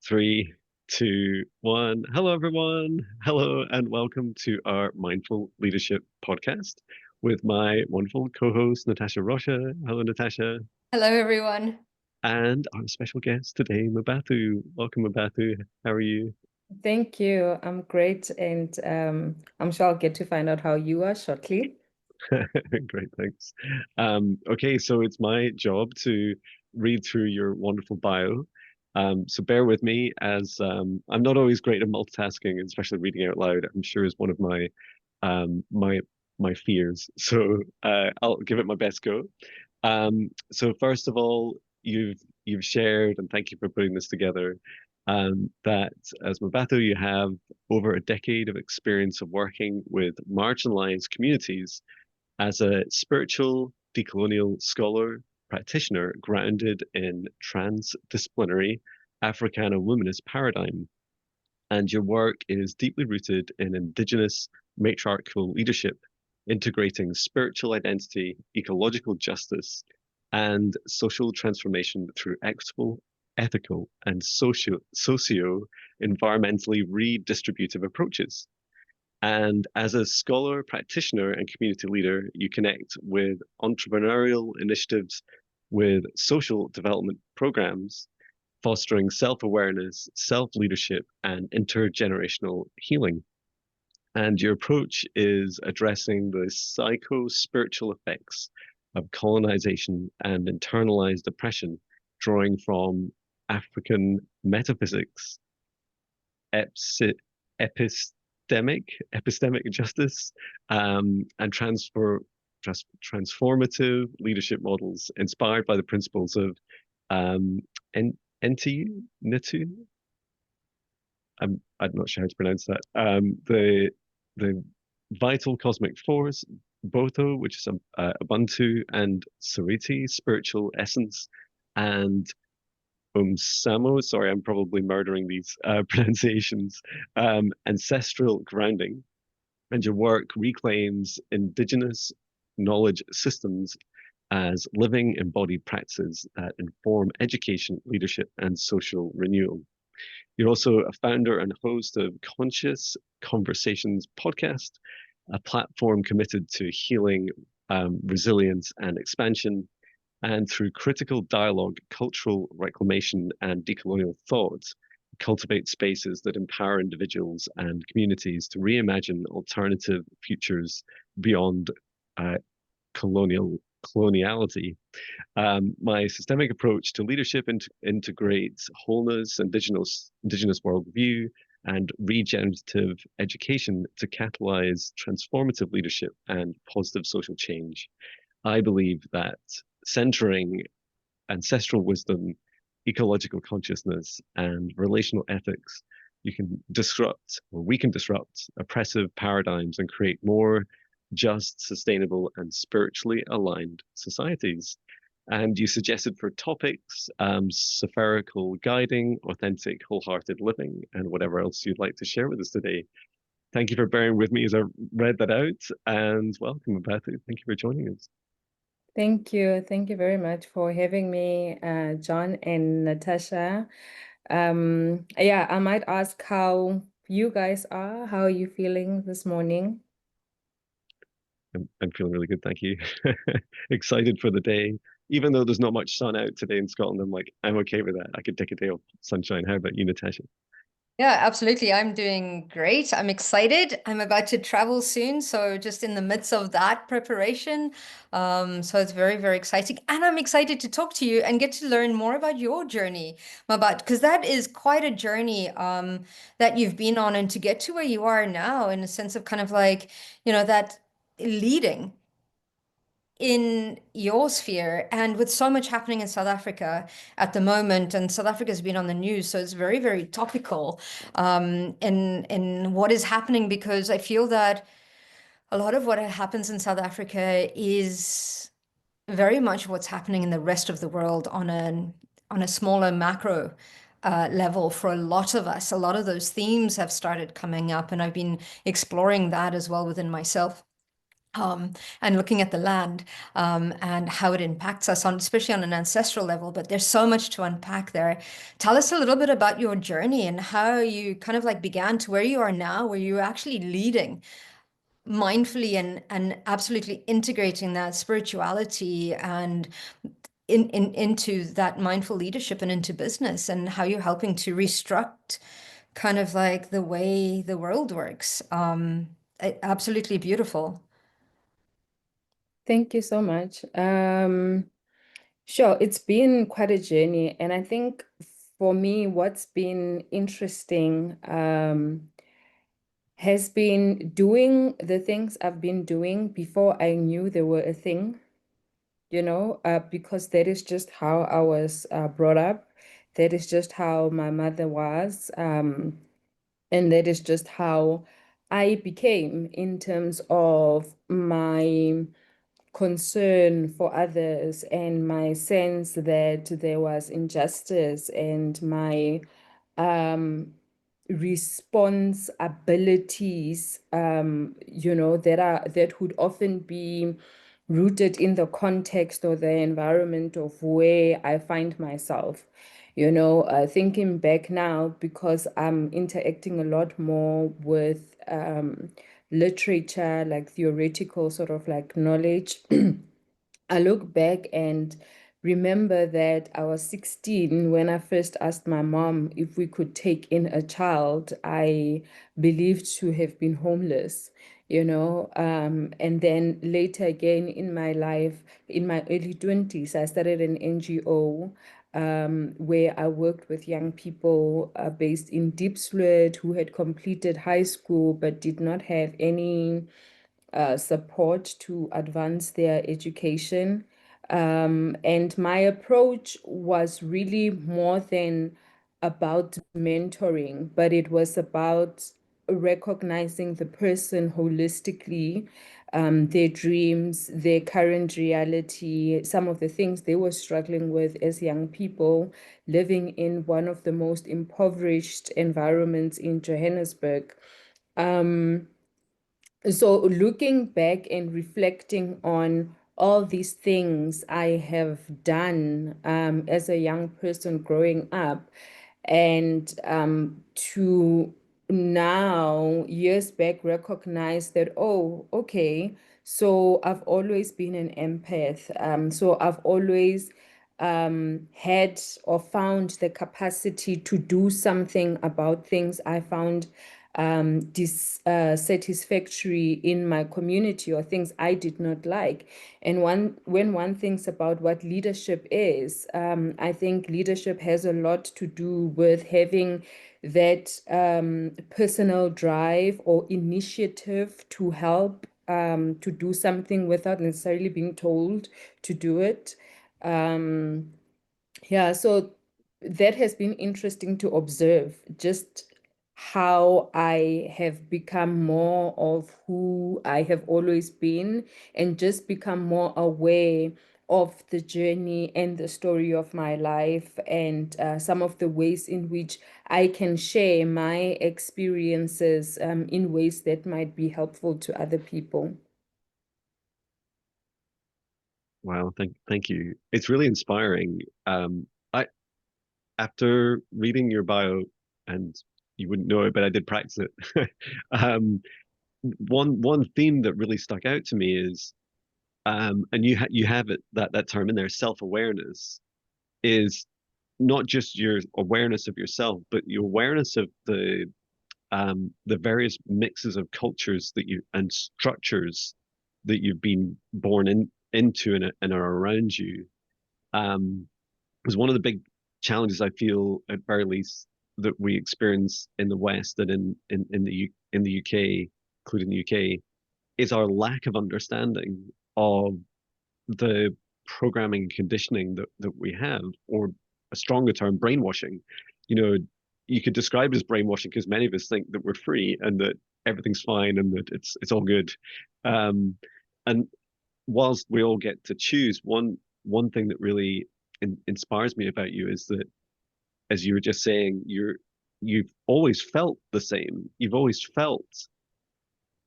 Three, two, one. Hello, everyone. Hello, and welcome to our Mindful Leadership podcast with my wonderful co-host, Natasha Rocha. Hello, Natasha. Hello, everyone. And our special guest today, Mmabatho. Welcome, Mmabatho. How are you? Thank you. I'm great, and I'm sure I'll get to find out how you are shortly. Great, thanks. Okay, so it's my job to read through your wonderful bio. So bear with me as I'm not always great at multitasking, especially reading out loud. I'm sure is one of my um, my my fears. So I'll give it my best go. So first of all, you've shared, and thank you for putting this together, that as Mmabatho, you have over a decade of experience of working with marginalized communities as a spiritual decolonial scholar practitioner grounded in transdisciplinary Africana womanist paradigm. And your work is deeply rooted in indigenous matriarchal leadership, integrating spiritual identity, ecological justice, and social transformation through equitable, ethical, and socio-environmentally redistributive approaches. And as a scholar, practitioner, and community leader, you connect with entrepreneurial initiatives, with social development programs, fostering self awareness, self leadership, and intergenerational healing. And your approach is addressing the psycho spiritual effects of colonization and internalized oppression, drawing from African metaphysics, epistemic justice, and transformative leadership models inspired by the principles of um, NTU, NITU. I'm not sure how to pronounce that. The vital cosmic force, Botho, which is Ubuntu, and Sariti, spiritual essence, and Samo, sorry, I'm probably murdering these pronunciations, ancestral grounding. And your work reclaims indigenous knowledge systems as living embodied practices that inform education, leadership, and social renewal. You're also a founder and host of Conscious Conversations podcast, a platform committed to healing, resilience, and expansion, and through critical dialogue, cultural reclamation, and decolonial thought, cultivate spaces that empower individuals and communities to reimagine alternative futures beyond uh, coloniality. My systemic approach to leadership integrates wholeness, indigenous worldview, and regenerative education to catalyze transformative leadership and positive social change. I believe that centering ancestral wisdom, ecological consciousness, and relational ethics, you can disrupt, or we can disrupt, oppressive paradigms and create more just, sustainable, and spiritually aligned societies. And you suggested for topics, spherical guiding, authentic, wholehearted living, and whatever else you'd like to share with us today. Thank you for bearing with me as I read that out, and welcome, Mmabatho. Thank you for joining us. Thank you. Thank you very much for having me, John and Natasha. Yeah, I might ask how you guys are. How are you feeling this morning? I'm feeling really good, thank you. Excited for the day. Even though there's not much sun out today in Scotland, I'm okay with that. I could take a day of sunshine. How about you, Natasha? Yeah, absolutely. I'm doing great. I'm excited. I'm about to travel soon, so just in the midst of that preparation. So it's very, very exciting. And I'm excited to talk to you and get to learn more about your journey, Mabat, because that is quite a journey that you've been on, and to get to where you are now in a sense of kind of like, that leading in your sphere, and with so much happening in South Africa at the moment, and South Africa has been on the news, so it's very, very topical in what is happening, because I feel that a lot of what happens in South Africa is very much what's happening in the rest of the world on a smaller macro level for a lot of us. A lot of those themes have started coming up, and I've been exploring that as well within myself. and looking at the land, and how it impacts us on, especially on an ancestral level. But there's so much to unpack there. Tell us a little bit about your journey and how you kind of like began to where you are now, where you're actually leading mindfully and absolutely integrating that spirituality and into that mindful leadership and into business, and how you're helping to restruct kind of like the way the world works. Absolutely beautiful. Thank you so much. Sure, it's been quite a journey, and I think for me, what's been interesting has been doing the things I've been doing before I knew they were a thing, because that is just how I was brought up. That is just how my mother was, and that is just how I became in terms of my concern for others and my sense that there was injustice, and my um, responsibilities, that would often be rooted in the context or the environment of where I find myself. Thinking back now, because I'm interacting a lot more with literature, like theoretical sort of like knowledge. I look back and remember that I was 16 when I first asked my mom if we could take in a child I believed to have been homeless, and then later again in my life, in my early 20s, I started an NGO where I worked with young people based in Diepsloot who had completed high school but did not have any support to advance their education. And my approach was really more than about mentoring, but it was about recognizing the person holistically, their dreams, their current reality, some of the things they were struggling with as young people living in one of the most impoverished environments in Johannesburg. Um, so looking back and reflecting on all these things I have done as a young person growing up, and to now, years back, recognize that, oh, okay, so I've always been an empath. So I've always had or found the capacity to do something about things I found dissatisfactory in my community, or things I did not like. And when one thinks about what leadership is, I think leadership has a lot to do with having that personal drive or initiative to help to do something without necessarily being told to do it. Um, yeah, so that has been interesting to observe, just how I have become more of who I have always been, and just become more aware of the journey and the story of my life, and some of the ways in which I can share my experiences in ways that might be helpful to other people. Wow, thank you. It's really inspiring. I After reading your bio, and you wouldn't know it, but I did practice it. One theme that really stuck out to me is, and you have it, that term in there, self-awareness, is not just your awareness of yourself, but your awareness of the various mixes of cultures that you and structures that you've been born into and are around you. Is one of the big challenges I feel, at very least, that we experience in the West and in the UK, including the UK, is our lack of understanding of the programming and conditioning that we have, or a stronger term, brainwashing. You know, you could describe it as brainwashing because many of us think that we're free and that everything's fine and that it's all good. Um, and whilst we all get to choose, one thing that really inspires me about you is that, as you were just saying, you've always felt the same. You've always felt,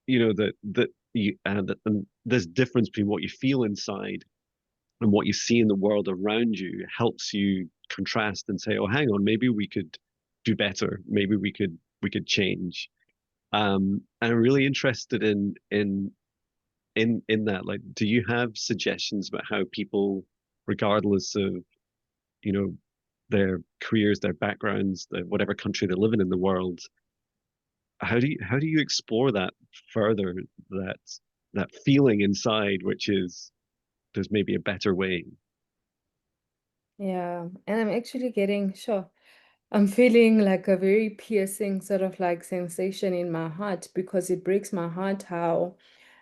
that and this difference between what you feel inside and what you see in the world around you helps you contrast and say, oh, hang on, maybe we could do better. Maybe we could change. And I'm really interested in that. Like, do you have suggestions about how people, regardless of, you know, their careers, their backgrounds, whatever country they live in the world, how do you explore that further, that that feeling inside, which is there's maybe a better way? Yeah, and I'm actually getting, sure, I'm feeling like a very piercing sort of like sensation in my heart because it breaks my heart how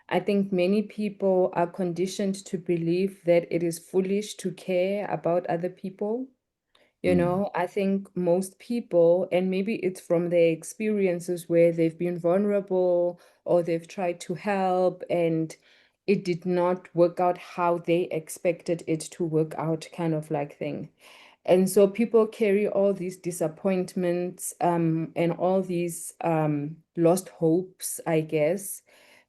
I think many people are conditioned to believe that it is foolish to care about other people. You Mm, know, I think most people, and maybe it's from their experiences where they've been vulnerable or they've tried to help and it did not work out how they expected it to work out, kind of like thing. And so people carry all these disappointments and all these lost hopes, I guess,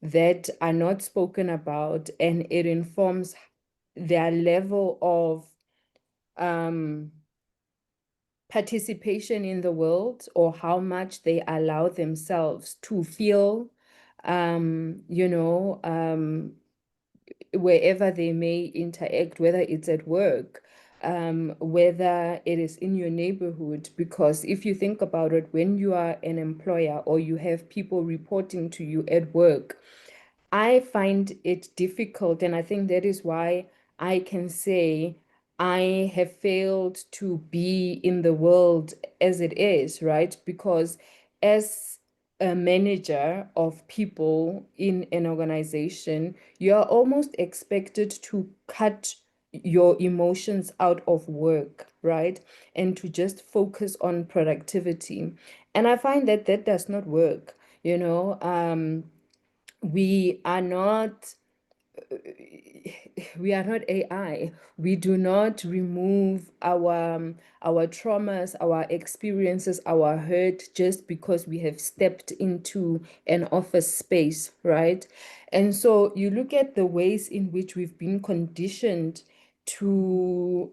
that are not spoken about, and it informs their level of um, participation in the world or how much they allow themselves to feel, you know, wherever they may interact, whether it's at work, whether it is in your neighborhood. Because if you think about it, when you are an employer or you have people reporting to you at work, I find it difficult, and I think that is why I can say I have failed to be in the world as it is, right? Because as a manager of people in an organization, you are almost expected to cut your emotions out of work, right? And to just focus on productivity. And I find that that does not work, you know. We are not we are not AI. We do not remove our traumas, our experiences, our hurt just because we have stepped into an office space, right? And so you look at the ways in which we've been conditioned to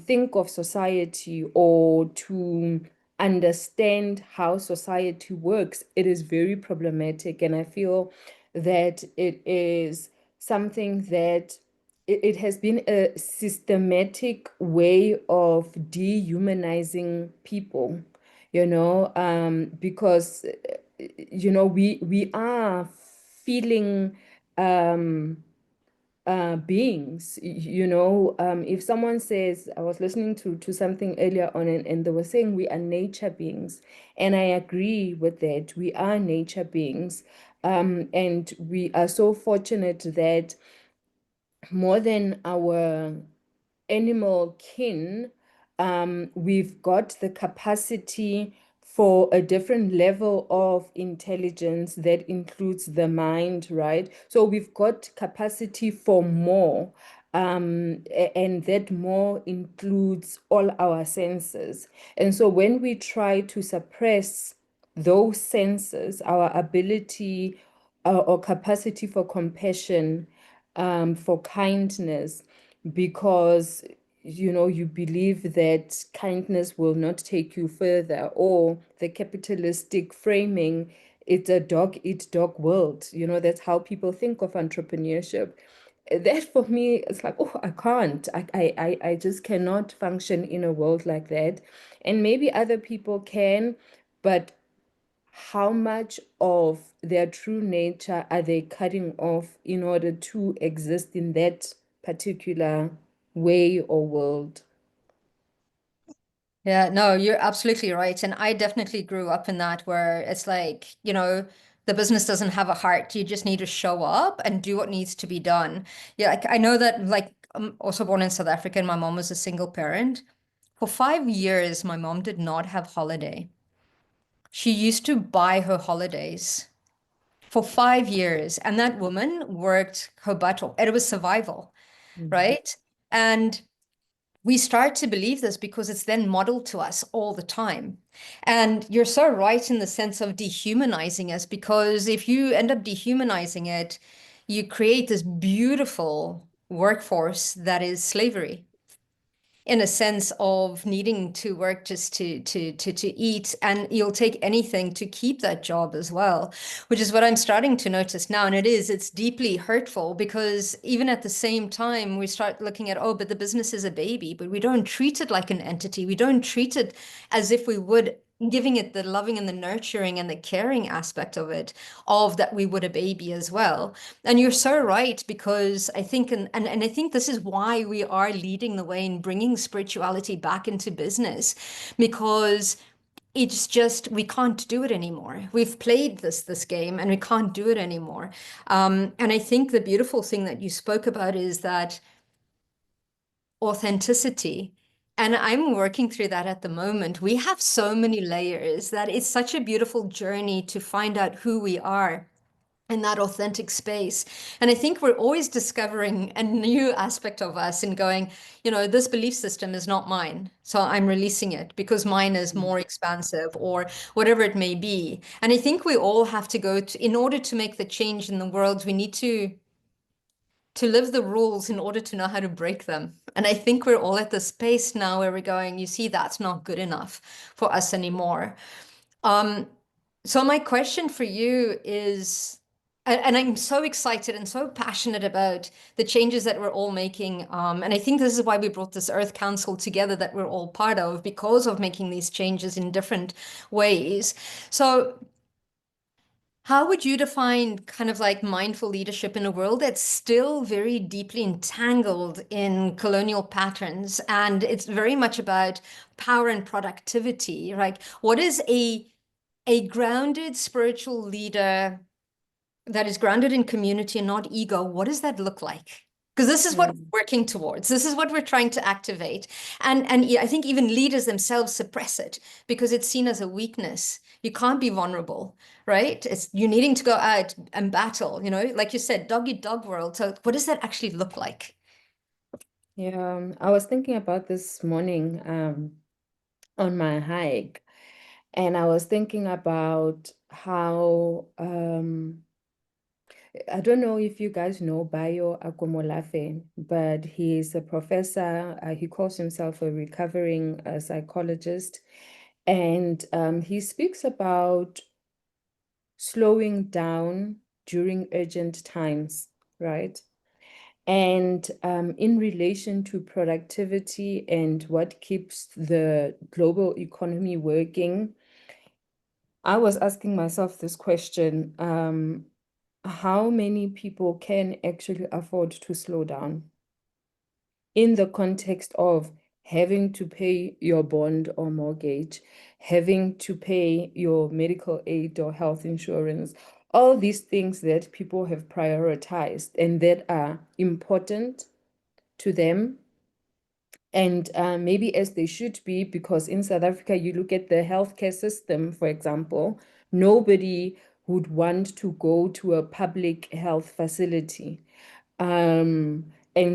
think of society or to understand how society works. It is very problematic, and I feel that it is something that it has been a systematic way of dehumanizing people, you know, because you know we are feeling um beings, you know. If someone says, I was listening to something earlier on, and they were saying we are nature beings, and I agree with that. We are nature beings, and we are so fortunate that more than our animal kin, we've got the capacity for a different level of intelligence that includes the mind, right? So we've got capacity for more, and that more includes all our senses. And so when we try to suppress those senses, our ability or capacity for compassion, for kindness, because you know you believe that kindness will not take you further, or the capitalistic framing, it's a dog eat dog world, you know. That's how people think of entrepreneurship. That for me, it's like, oh, I can't. I just cannot function in a world like that. And maybe other people can, but how much of their true nature are they cutting off in order to exist in that particular way or world? Yeah, no, you're absolutely right. And I definitely grew up in that where it's like, the business doesn't have a heart. You just need to show up and do what needs to be done. Yeah, like I know that, like, I'm also born in South Africa and my mom was a single parent. For 5 years, my mom did not have holiday. She used to buy her holidays for 5 years. And that woman worked her butt off. And it was survival, Mhm. right? And we start to believe this because it's then modeled to us all the time. And you're so right in the sense of dehumanizing us, because if you end up dehumanizing it, you create this beautiful workforce that is slavery, in a sense of needing to work just to eat, and you'll take anything to keep that job as well, which is what I'm starting to notice now. And it's deeply hurtful, because even at the same time we start looking at, oh, but the business is a baby, but we don't treat it like an entity. We don't treat it as if we would, giving it the loving and the nurturing and the caring aspect of it, of that we would a baby as well. And you're so right, because I think, and I think this is why we are leading the way in bringing spirituality back into business, because it's just, we can't do it anymore. We've played this game and we can't do it anymore. And I think the beautiful thing that you spoke about is that authenticity. And I'm working through that at the moment. We have so many layers that it's such a beautiful journey to find out who we are in that authentic space. And I think we're always discovering a new aspect of us and going, this belief system is not mine, so I'm releasing it because mine is more expansive, or whatever it may be. And I think we all have to in order to make the change in the world, we need to live the rules in order to know how to break them. And I think we're all at the space now where we're going, you see, that's not good enough for us anymore. So my question for you is, and I'm so excited and so passionate about the changes that we're all making. And I think this is why we brought this Earth Council together that we're all part of, because of making these changes in different ways. So how would you define kind of like mindful leadership in a world that's still very deeply entangled in colonial patterns? And it's very much about power and productivity, right? What is a grounded spiritual leader that is grounded in community and not ego? What does that look like? Because this is what we're working towards. This is what we're trying to activate. And yeah, I think even leaders themselves suppress it because it's seen as a weakness. You can't be vulnerable, right? It's you needing to go out and battle, like you said, dog eat dog world. So what does that actually look like? Yeah, I was thinking about this morning on my hike, and I was thinking about how I don't know if you guys know Bayo Akomolafe, but he's a professor. He calls himself a recovering psychologist, and he speaks about slowing down during urgent times, right? And in relation to productivity and what keeps the global economy working, I was asking myself this question, how many people can actually afford to slow down in the context of having to pay your bond or mortgage, having to pay your medical aid or health insurance, all these things that people have prioritized and that are important to them, and maybe as they should be, because in South Africa, you look at the healthcare system, for example, nobody would want to go to a public health facility. And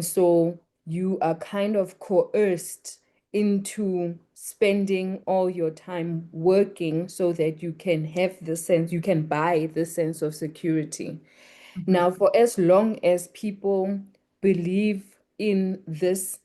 so you are kind of coerced into spending all your time working so that you can have the sense, you can buy the sense of security. Now, for as long as people believe in this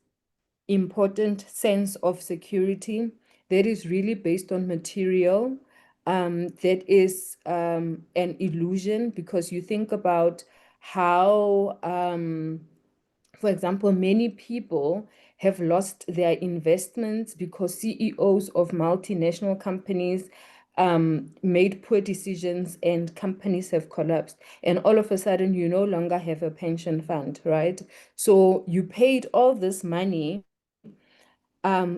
important sense of security that is really based on material, that is an illusion, because you think about how, for example, many people have lost their investments because CEOs of multinational companies made poor decisions and companies have collapsed. And all of a sudden, you no longer have a pension fund, right? So you paid all this money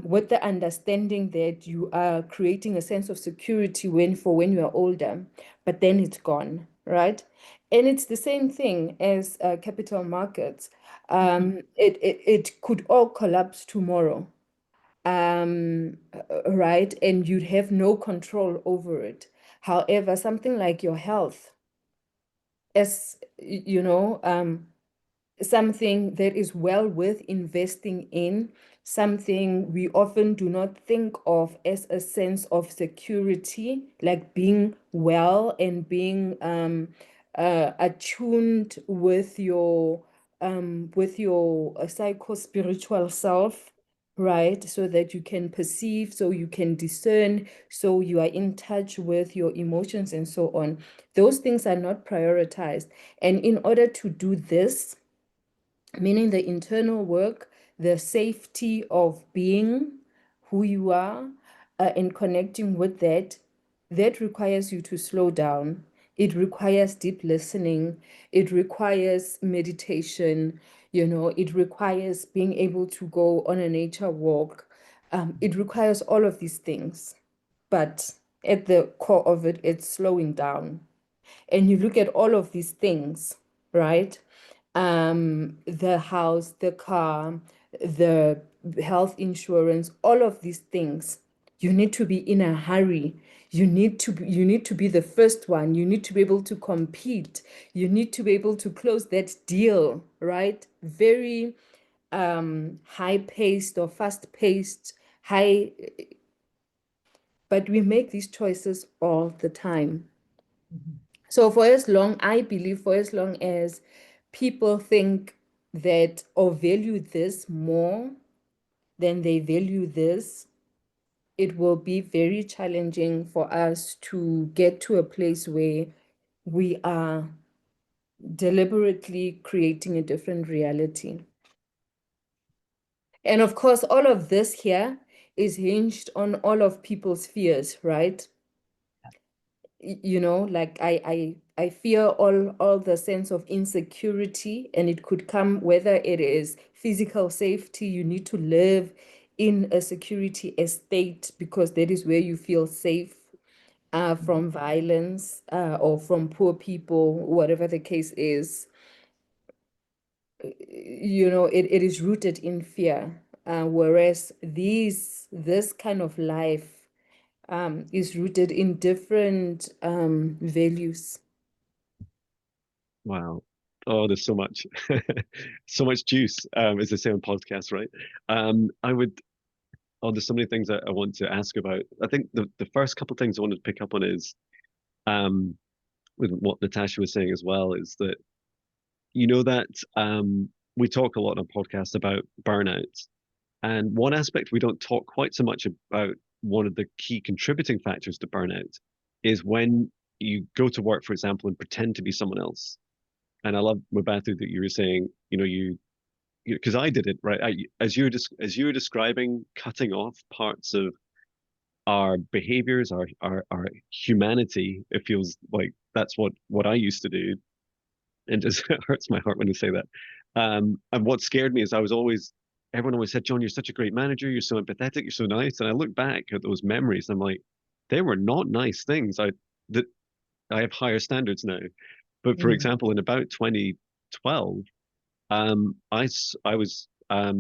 with the understanding that you are creating a sense of security when you are older, but then it's gone, right? And it's the same thing as capital markets. It could all collapse tomorrow, right? And you'd have no control over it. However, something like your health, as something that is well worth investing in, something we often do not think of as a sense of security, like being well and being attuned with your psycho-spiritual self, right? So that you can perceive, so you can discern, so you are in touch with your emotions and so on. Those things are not prioritized. And in order to do this, meaning the internal work, the safety of being who you are, and connecting with that, that requires you to slow down. It requires deep listening. It requires meditation. It requires being able to go on a nature walk. It requires all of these things. But at the core of it, it's slowing down. And you look at all of these things, right? The house, the car, the health insurance, all of these things, you need to be in a hurry. You need to be the first one. You need to be able to compete. You need to be able to close that deal, right? Very high paced or fast paced, high, but we make these choices all the time. So I believe for as long as people think that or value this more than they value this, it will be very challenging for us to get to a place where we are deliberately creating a different reality. And of course, all of this here is hinged on all of people's fears, right? Like I fear all the sense of insecurity, and it could come whether it is physical safety. You need to live in a security estate because that is where you feel safe from violence or from poor people, whatever the case is. It is rooted in fear, whereas this kind of life is rooted in different values. Wow. Oh, there's so much, so much juice, as they say on podcasts, right? I would, oh, there's so many things I want to ask about. I think the first couple of things I wanted to pick up on is, um, with what Natasha was saying as well, is that, that we talk a lot on podcasts about burnout. And one aspect we don't talk quite so much about, one of the key contributing factors to burnout, is when you go to work, for example, and pretend to be someone else. And I love, Mmabatho, that you were saying, because I did it, right? As you were describing cutting off parts of our behaviors, our humanity, it feels like that's what I used to do, and just it hurts my heart when I say that. And what scared me is everyone always said, John, you're such a great manager, you're so empathetic, you're so nice. And I look back at those memories, and I'm like, they were not nice things. That I have higher standards now. But for Mm. example, in about 2012, I was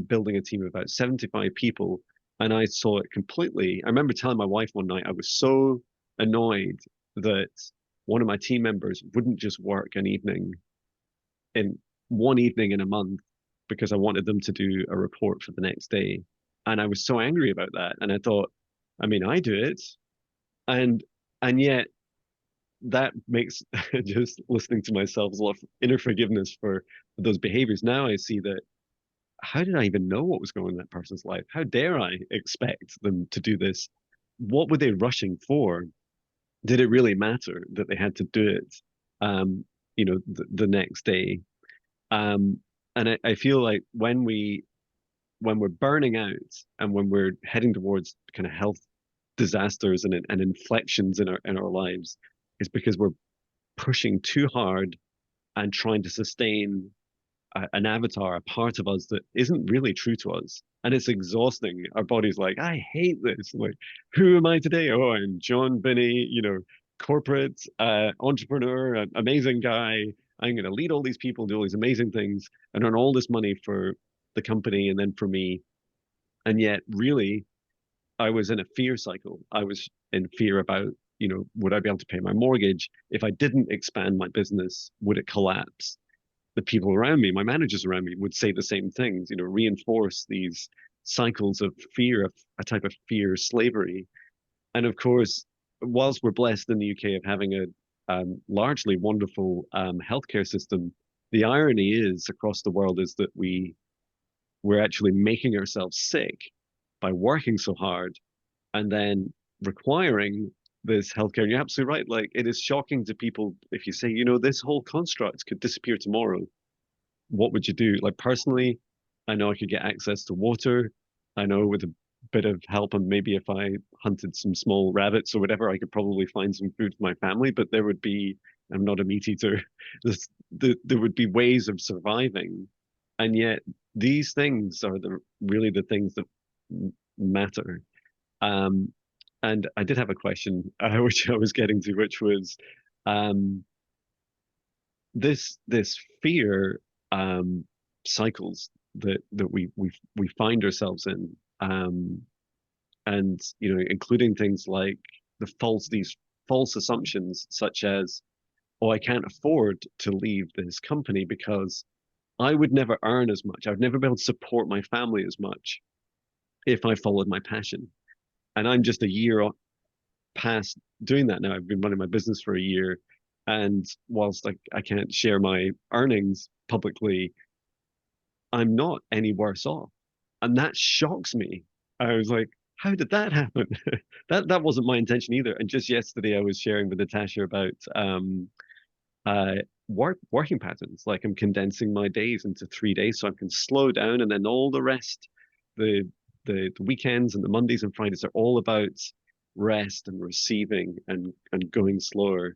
building a team of about 75 people, and I saw it completely. I remember telling my wife one night I was so annoyed that one of my team members wouldn't just work in one evening in a month because I wanted them to do a report for the next day. And I was so angry about that. And I thought, I mean, I do it. And yet that makes just listening to myself a lot of inner forgiveness for those behaviors. Now I see that, how did I even know what was going on in that person's life? How dare I expect them to do this? What were they rushing for? Did it really matter that they had to do it, the next day? Um, and I feel like when we're burning out and when we're heading towards kind of health disasters and inflections in our lives, is because we're pushing too hard and trying to sustain an avatar, a part of us that isn't really true to us. And it's exhausting. Our body's like, I hate this. I'm like, who am I today? Oh, I'm Jon Binnie, corporate entrepreneur, amazing guy. I'm going to lead all these people, do all these amazing things, and earn all this money for the company and then for me. And yet, really, I was in a fear cycle. I was in fear about, would I be able to pay my mortgage? If I didn't expand my business, would it collapse? The people around me, my managers around me, would say the same things, reinforce these cycles of fear, a type of fear slavery. And of course, whilst we're blessed in the UK of having a largely wonderful healthcare system, the irony is across the world is that we're actually making ourselves sick by working so hard and then requiring this healthcare. And you're absolutely right. Like it is shocking to people if you say, this whole construct could disappear tomorrow. What would you do? Like personally, I know I could get access to water. I know with a bit of help and maybe if I hunted some small rabbits or whatever, I could probably find some food for my family. But there would be, I'm not a meat eater. There would be ways of surviving, and yet these things are really the things that matter. Um, and I did have a question, which I was getting to, which was um, this fear cycles that we find ourselves in, and including things like these false assumptions, such as, oh, I can't afford to leave this company because I would never earn as much. I would never be able to support my family as much if I followed my passion. And I'm just a year past doing that now. I've been running my business for a year. And whilst I can't share my earnings publicly, I'm not any worse off. And that shocks me. I was like, how did that happen? That wasn't my intention either. And just yesterday I was sharing with Natasha about uh working patterns. Like I'm condensing my days into 3 days so I can slow down, and then all the rest, the the weekends and the Mondays and Fridays are all about rest and receiving and going slower.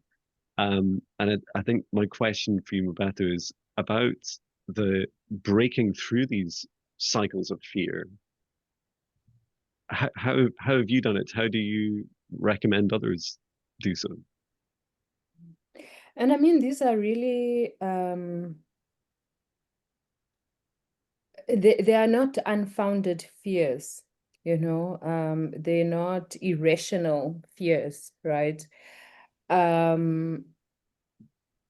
And I think my question for you, Mmabatho, is about the breaking through these cycles of fear. How have you done it? How do you recommend others do so? And I mean, these are really they are not unfounded fears, they're not irrational fears, right? Yeah,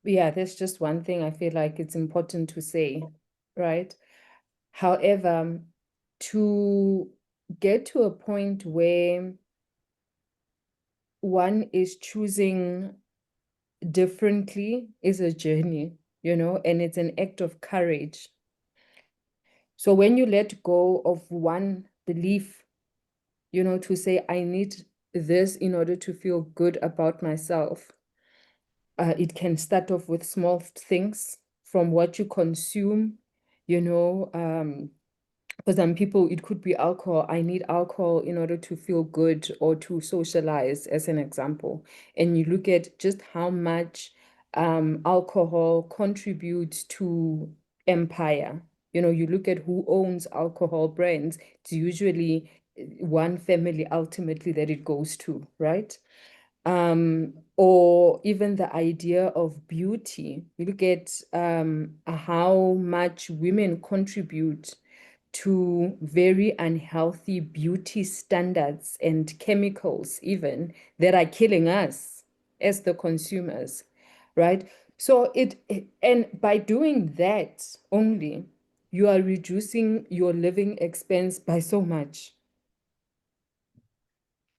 there's just one thing I feel like it's important to say, right? However, to get to a point where one is choosing differently is a journey, and it's an act of courage. So when you let go of one belief, to say, I need this in order to feel good about myself, it can start off with small things from what you consume, for some people, it could be alcohol. I need alcohol in order to feel good or to socialize, as an example. And you look at just how much alcohol contributes to empire. You look at who owns alcohol brands. It's usually one family ultimately that it goes to, right? Or even the idea of beauty. You look at how much women contribute to very unhealthy beauty standards and chemicals even that are killing us as the consumers, right? So and by doing that only, you are reducing your living expense by so much,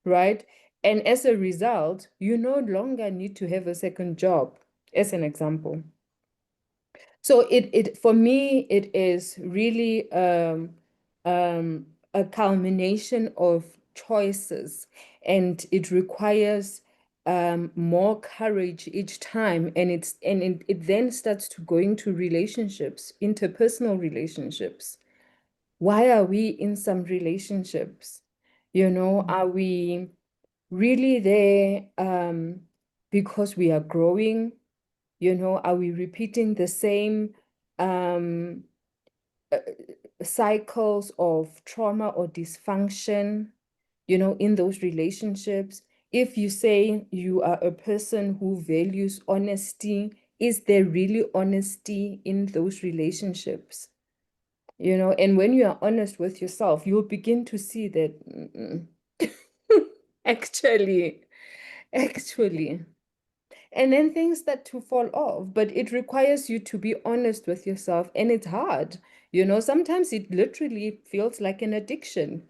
right? And as a result, you no longer need to have a second job, as an example. So it for me, it is really a culmination of choices, and it requires more courage each time, and it then starts to go into relationships, interpersonal relationships. Why are we in some relationships? Are we really there because we are growing? Are we repeating the same um, uh, cycles of trauma or dysfunction, in those relationships? If you say you are a person who values honesty, is there really honesty in those relationships? And when you are honest with yourself, you'll begin to see that actually, actually, And then things start to fall off, but it requires you to be honest with yourself, and it's hard. Sometimes it literally feels like an addiction,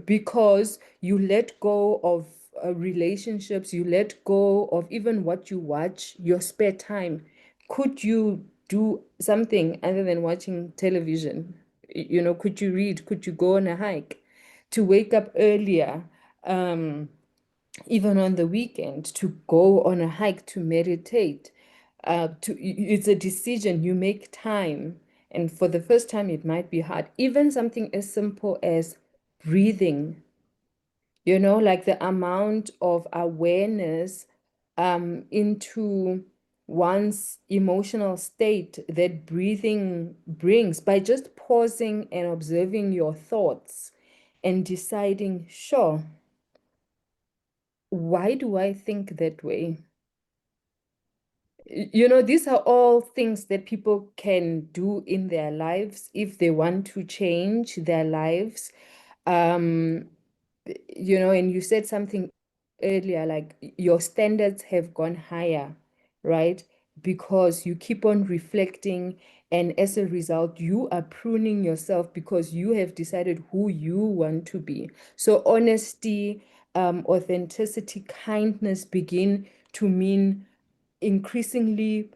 because you let go of relationships, you let go of even what you watch, your spare time. Could you do something other than watching television? Could you read? Could you go on a hike? To wake up earlier, even on the weekend, to go on a hike, to meditate. It's a decision. You make time. And for the first time, it might be hard. Even something as simple as breathing, like the amount of awareness into one's emotional state that breathing brings, by just pausing and observing your thoughts and deciding, sure, why do I think that way? These are all things that people can do in their lives if they want to change their lives. Um, and you said something earlier, like your standards have gone higher, right? Because you keep on reflecting, and as a result, you are pruning yourself because you have decided who you want to be. So honesty, authenticity, kindness begin to mean increasingly,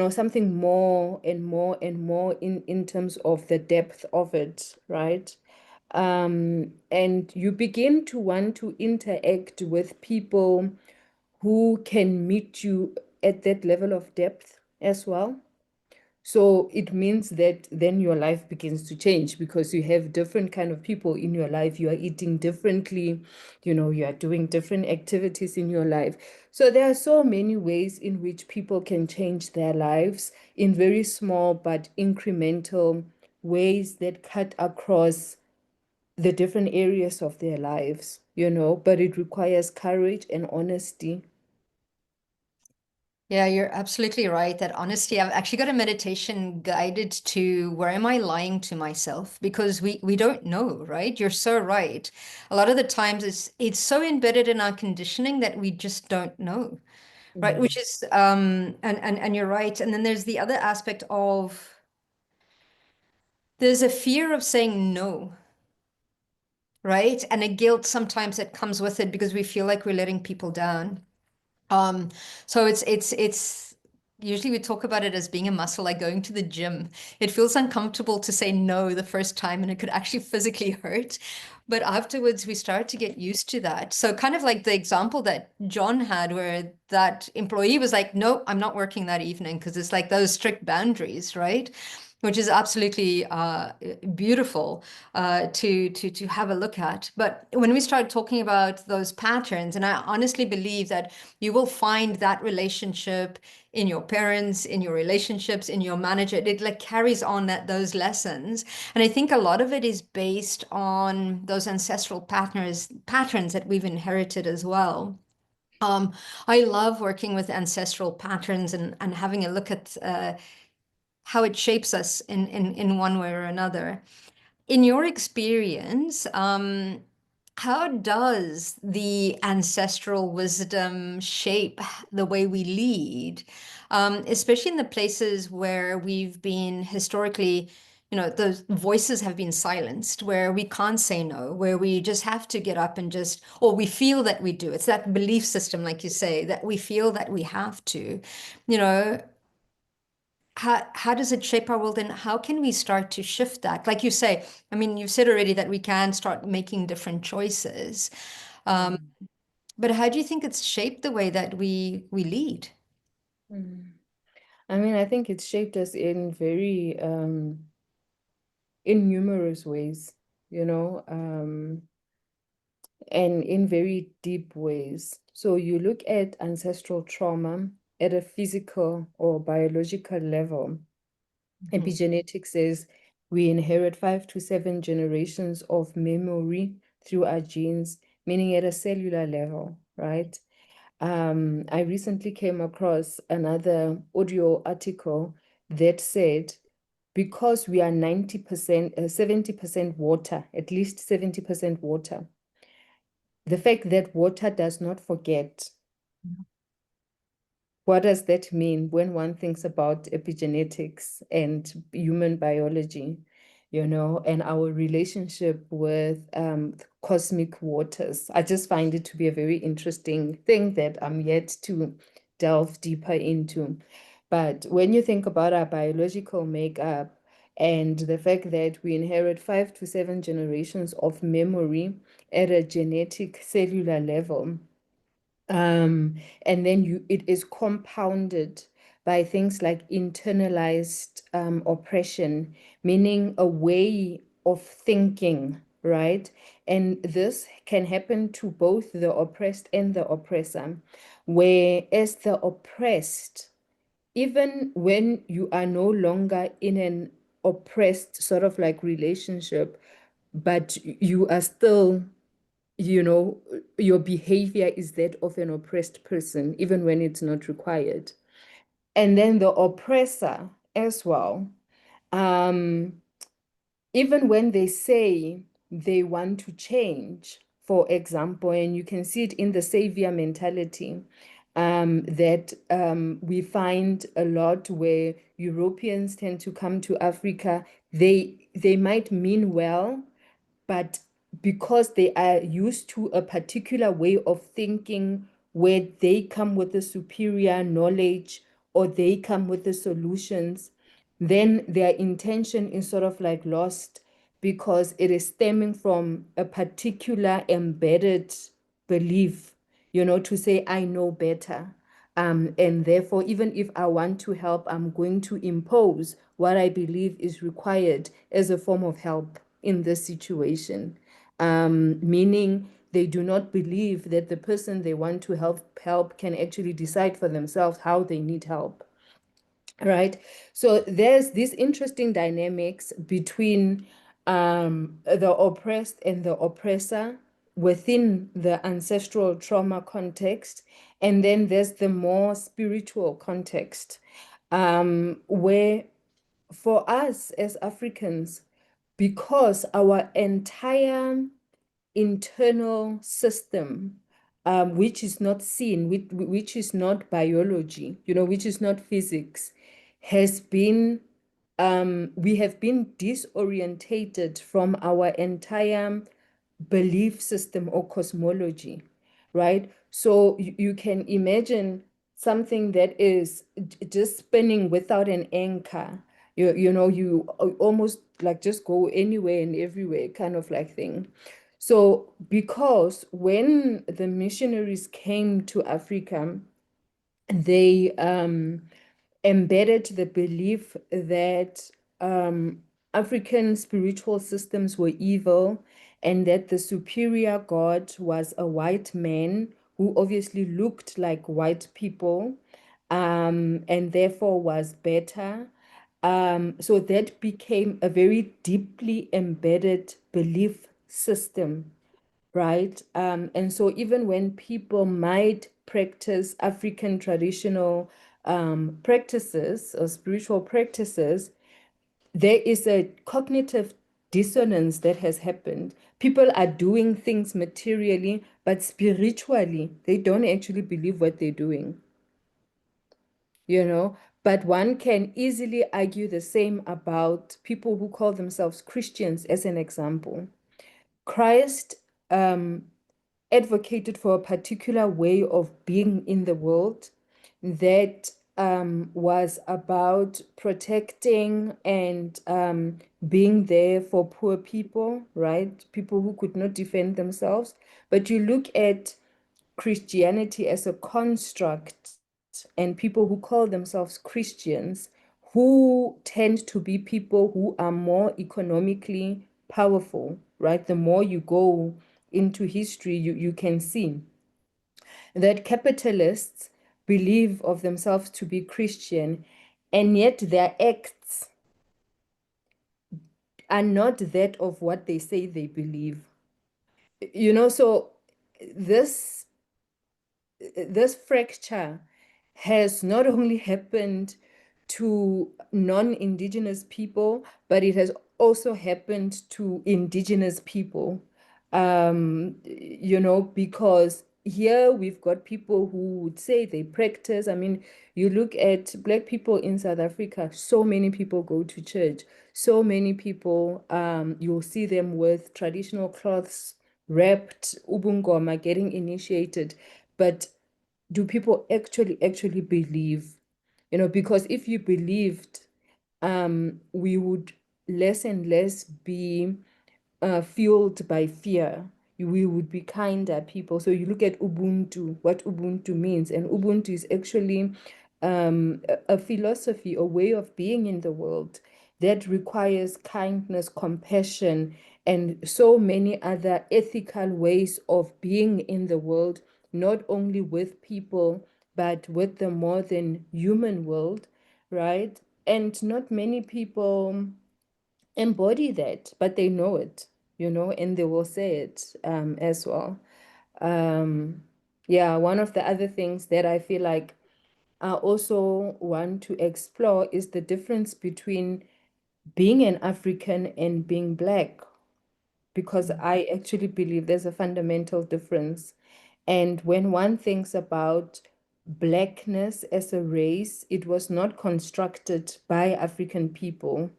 something more and more and more in terms of the depth of it, right? And you begin to want to interact with people who can meet you at that level of depth as well. So it means that then your life begins to change because you have different kind of people in your life. You are eating differently, you are doing different activities in your life. So there are so many ways in which people can change their lives in very small but incremental ways that cut across the different areas of their lives, but it requires courage and honesty. Yeah, you're absolutely right. That honesty, I've actually got a meditation guided to where am I lying to myself? Because we don't know, right? You're so right. A lot of the times it's so embedded in our conditioning that we just don't know, right? Which is and you're right. And then there's the other aspect of there's a fear of saying no, right? And a guilt sometimes that comes with it because we feel like we're letting people down. Um, so it's usually we talk about it as being a muscle, like going to the gym. It feels uncomfortable to say no the first time, and it could actually physically hurt. But afterwards, we start to get used to that. So kind of like the example that John had, where that employee was like, "No, I'm not working that evening," because it's like those strict boundaries, right? Which is absolutely beautiful to have a look at. But when we start talking about those patterns, and I honestly believe that you will find that relationship in your parents, in your relationships, in your manager, it like carries on those lessons. And I think a lot of it is based on those ancestral patterns that we've inherited as well. I love working with ancestral patterns and having a look at how it shapes us in one way or another. In your experience, how does the ancestral wisdom shape the way we lead, especially in the places where we've been historically, those voices have been silenced, where we can't say no, where we just have to get up and just, or we feel that we do. It's that belief system, like you say, that we feel that we have to, you know, how does it shape our world, and how can we start to shift that? Like you say, I mean, you've said already that we can start making different choices. Um, but how do you think it's shaped the way that we lead? Mm. I mean, I think it's shaped us in very in numerous ways, and in very deep ways. So you look at ancestral trauma at a physical or biological level. Epigenetics says we inherit 5 to 7 generations of memory through our genes, meaning at a cellular level, right? I recently came across another audio article that said because we are 90%, 70% water, at least 70% water, the fact that water does not forget what does that mean when one thinks about epigenetics and human biology, and our relationship with cosmic waters? I just find it to be a very interesting thing that I'm yet to delve deeper into. But when you think about our biological makeup and the fact that we inherit 5 to 7 generations of memory at a genetic cellular level, and then it is compounded by things like internalized oppression, meaning a way of thinking, right? And this can happen to both the oppressed and the oppressor, whereas the oppressed, even when you are no longer in an oppressed sort of like relationship, but you are still, your behavior is that of an oppressed person, even when it's not required. And then the oppressor as well, um, even when they say they want to change, for example, and you can see it in the savior mentality, that we find a lot where Europeans tend to come to Africa. They might mean well, but because they are used to a particular way of thinking where they come with the superior knowledge or they come with the solutions, then their intention is sort of like lost because it is stemming from a particular embedded belief, to say, I know better. And therefore, even if I want to help, I'm going to impose what I believe is required as a form of help in this situation. Meaning they do not believe that the person they want to help can actually decide for themselves how they need help. Right. So there's these interesting dynamics between the oppressed and the oppressor within the ancestral trauma context. And then there's the more spiritual context, where for us as Africans, because our entire internal system, which is not seen, which is not biology, which is not physics, has been, we have been disorientated from our entire belief system or cosmology, right? So you can imagine something that is just spinning without an anchor. You almost like just go anywhere and everywhere kind of like thing. So because when the missionaries came to Africa, they embedded the belief that African spiritual systems were evil and that the superior God was a white man who obviously looked like white people, and therefore was better. So that became a very deeply embedded belief system, right? And so even when people might practice African traditional practices or spiritual practices, there is a cognitive dissonance that has happened. People are doing things materially, but spiritually, they don't actually believe what they're doing, But one can easily argue the same about people who call themselves Christians, as an example. Christ advocated for a particular way of being in the world that was about protecting and being there for poor people, right? People who could not defend themselves. But you look at Christianity as a construct and people who call themselves Christians, who tend to be people who are more economically powerful, right? The more you go into history, you can see that capitalists believe of themselves to be Christian, and yet their acts are not that of what they say they believe. So this this fracture has not only happened to non-Indigenous people, but it has also happened to Indigenous people, because here we've got people who would say they practice. I mean, you look at Black people in South Africa, so many people go to church. So many people, you'll see them with traditional cloths, wrapped, ubungoma, getting initiated. But do people actually believe? You know, because if you believed, we would less and less be fueled by fear. We would be kinder people. So you look at Ubuntu, what Ubuntu means, and Ubuntu is actually a philosophy, a way of being in the world that requires kindness, compassion, and so many other ethical ways of being in the world, not only with people, but with the more than human world, right? And not many people embody that, but they know it, you know, and they will say it as well. Um, yeah, one of the other things that I feel like I also want to explore is the difference between being an African and being Black, because I actually believe there's a fundamental difference. And when one thinks about Blackness as a race, it was not constructed by African people.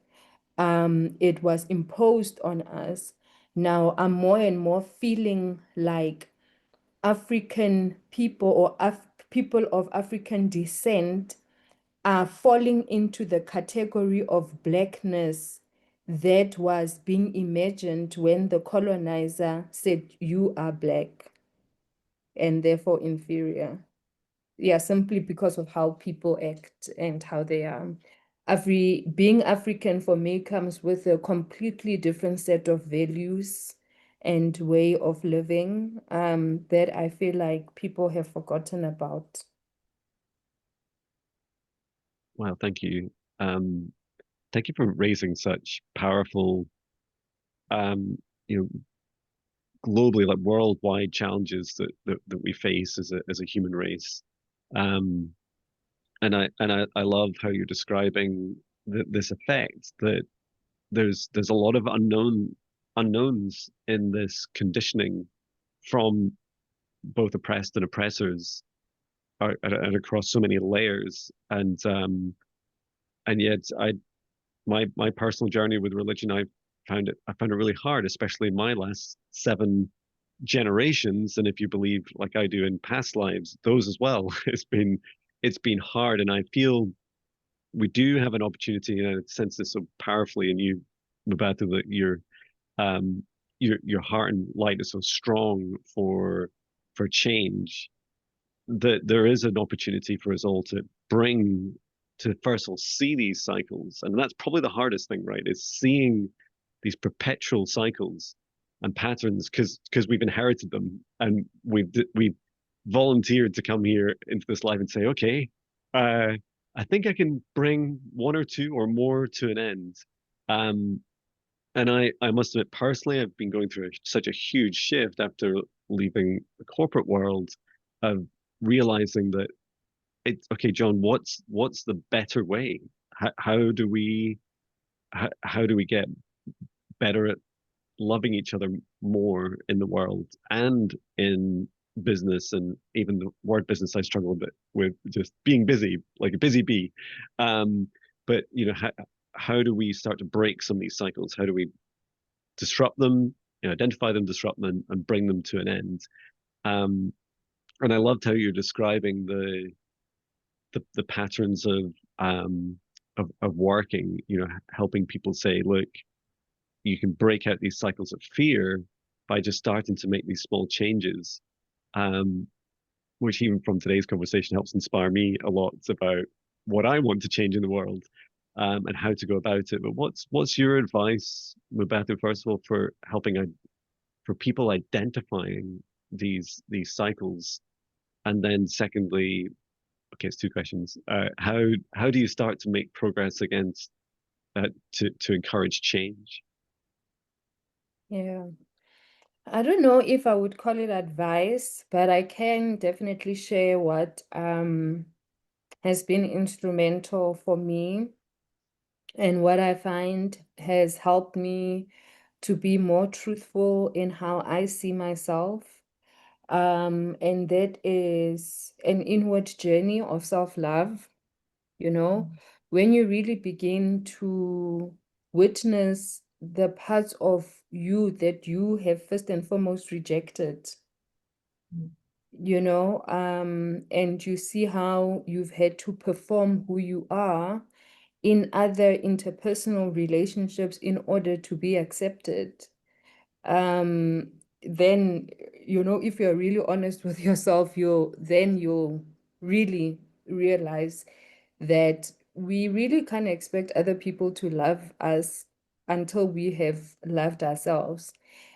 It was imposed on us. Now I'm more and more feeling like African people or people of African descent are falling into the category of Blackness that was being imagined when the colonizer said, "You are Black and therefore inferior." Yeah, simply because of how people act and how they are. Being African for me comes with a completely different set of values and way of living that I feel like people have forgotten about. Well, thank you. Um, Thank you for raising such powerful, um, you know, globally, like worldwide challenges that we face as a human race. Um, and I love how you're describing this effect that there's a lot of unknowns in this conditioning from both oppressed and oppressors and across so many layers. And yet my personal journey with religion, I found it really hard, especially in my last 7 generations. And if you believe like I do in past lives, those as well, it's been hard. And I feel we do have an opportunity, and I sense this so powerfully in you, Mmabatho, that um your heart and light is so strong for change, that there is an opportunity for us all to bring to first of all see these cycles. And that's probably the hardest thing, right? Is seeing these perpetual cycles and patterns, because we've inherited them, and we've volunteered to come here into this life and say, okay, uh I think I can bring one or two or more to an end. um and I must admit, personally, I've been going through such a huge shift after leaving the corporate world, of realizing that it's okay, Jon, what's the better way? How do we how do we get better at loving each other more in the world and in business? And even the word business, I struggle a bit with, just being busy, like a busy bee. Um, but how do we start to break some of these cycles? How do we disrupt them, identify them, disrupt them, and bring them to an end? Um, and I loved how you're describing the patterns of working, helping people say, look, you can break out these cycles of fear by just starting to make these small changes, um, which even from today's conversation helps inspire me a lot about what I want to change in the world, and how to go about it. But what's your advice, Mmabatho, first of all, for helping for people identifying these cycles, and then secondly, okay, it's 2 questions. How do you start to make progress against to encourage change? Yeah. I don't know if I would call it advice, but I can definitely share what has been instrumental for me and what I find has helped me to be more truthful in how I see myself. And that is an inward journey of self-love, you know, when you really begin to witness the parts of you that you have first and foremost rejected, you know, and you see how you've had to perform who you are in other interpersonal relationships in order to be accepted, um, then, you know, if you're really honest with yourself, you'll really realize that we really can't expect other people to love us until we have loved ourselves.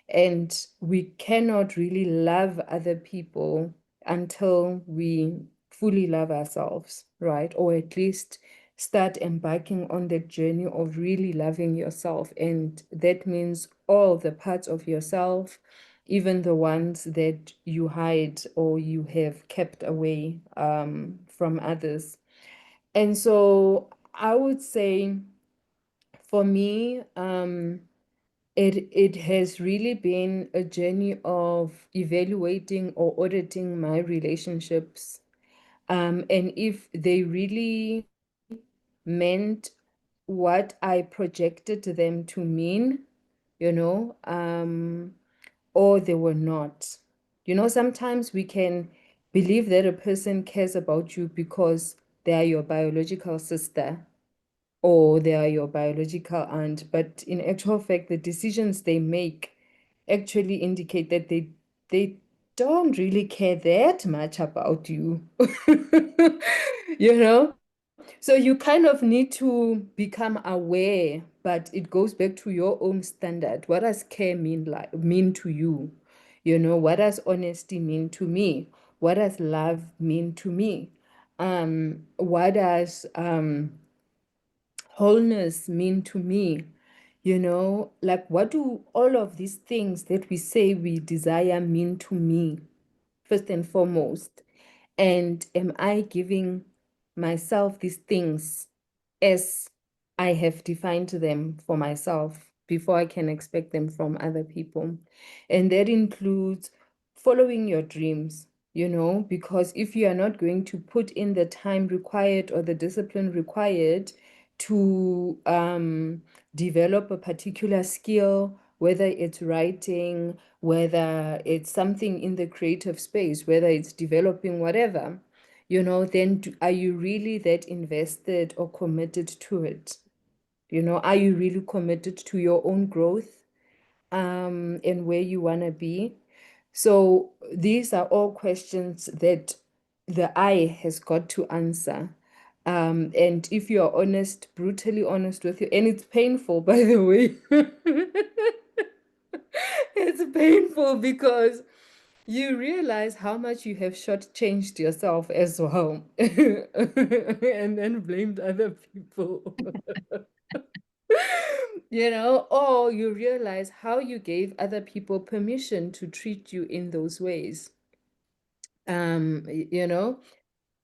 And we cannot really love other people until we fully love ourselves, right? Or at least start embarking on the journey of really loving yourself. And that means all the parts of yourself, even the ones that you hide or you have kept away from others. And so I would say for me, it has really been a journey of evaluating or auditing my relationships. And if they really meant what I projected them to mean, you know, or they were not. You know, sometimes we can believe that a person cares about you because they are your biological sister or they are your biological aunt, but in actual fact, the decisions they make actually indicate that they don't really care that much about you. You know? So you kind of need to become aware, but it goes back to your own standard. What does care mean to you? You know, what does honesty mean to me? What does love mean to me? What does wholeness mean to me? You know, like what do all of these things that we say we desire mean to me, first and foremost? And am I giving myself these things as I have defined them for myself before I can expect them from other people? And that includes following your dreams, you know, because if you are not going to put in the time required or the discipline required to develop a particular skill, whether it's writing, whether it's something in the creative space, whether it's developing whatever, you know, then are you really that invested or committed to it? You know, are you really committed to your own growth and where you want to be? So these are all questions that the I has got to answer. And if you are honest, brutally honest with you, and it's painful, by the way, it's painful because you realize how much you have shortchanged yourself as well, and then blamed other people. You know, or you realize how you gave other people permission to treat you in those ways. You know,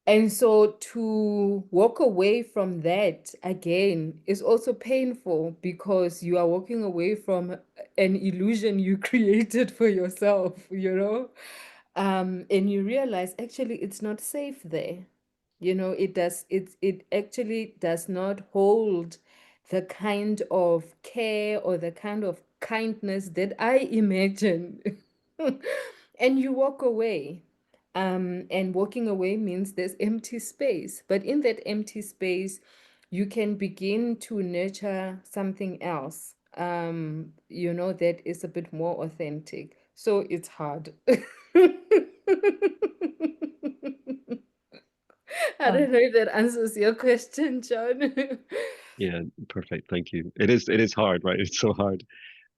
and so to walk away from that again is also painful because you are walking away from an illusion you created for yourself, you know? And you realize actually it's not safe there. You know, it actually does not hold the kind of care or the kind of kindness that I imagine. And you walk away. And walking away means there's empty space. But in that empty space, you can begin to nurture something else, you know, that is a bit more authentic. So it's hard. I don't know if that answers your question, John. Yeah, perfect. Thank you. It is hard, right? It's so hard.